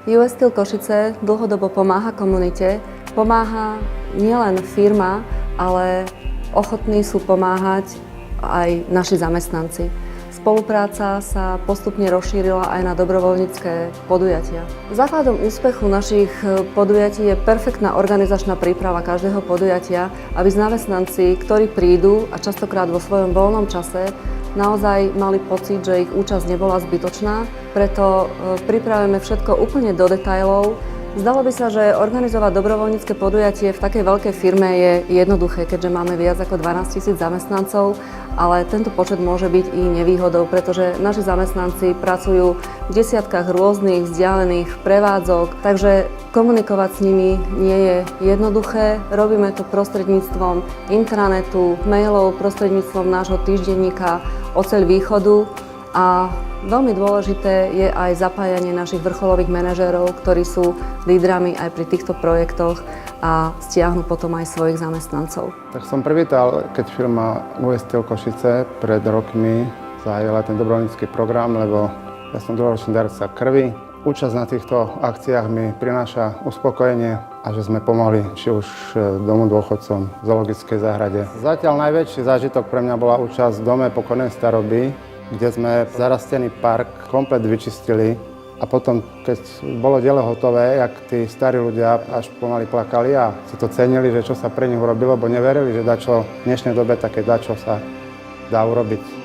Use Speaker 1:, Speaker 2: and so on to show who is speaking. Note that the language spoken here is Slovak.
Speaker 1: US Steel Košice dlhodobo pomáha komunite, pomáha nielen firma, ale ochotní sú pomáhať aj naši zamestnanci. Spolupráca sa postupne rozšírila aj na dobrovoľnícke podujatia. Základom úspechu našich podujatí je perfektná organizačná príprava každého podujatia, aby zamestnanci, ktorí prídu a častokrát vo svojom voľnom čase, naozaj mali pocit, že ich účasť nebola zbytočná, preto pripravujeme všetko úplne do detailov. Zdalo by sa, že organizovať dobrovoľnícke podujatie v takej veľkej firme je jednoduché, keďže máme viac ako 12 000 zamestnancov, ale tento počet môže byť i nevýhodou, pretože naši zamestnanci pracujú v desiatkách rôznych vzdialených prevádzok, takže komunikovať s nimi nie je jednoduché. Robíme to prostredníctvom intranetu, mailov, prostredníctvom nášho týždenníka Oceľ východu a veľmi dôležité je aj zapájanie našich vrcholových manažérov, ktorí sú lídrami aj pri týchto projektoch a stiahnu potom aj svojich zamestnancov.
Speaker 2: Tak som privítal, keď firma US Steel Košice pred rokmi zahájila ten dobrovoľnícky program, lebo ja som dlhoročný darca krvi. Účasť na týchto akciách mi prináša uspokojenie a že sme pomohli či už domu dôchodcom, zoologickej záhrade. Zatiaľ najväčší zážitok pre mňa bola účasť v dome pokornej staroby, kde sme zarastený park komplet vyčistili a potom, keď bolo dielo hotové, jak tí starí ľudia až pomaly plakali a si to cenili, že čo sa pre nich urobilo, bo neverili, že dačo v dnešnej dobe také dačo sa dá urobiť.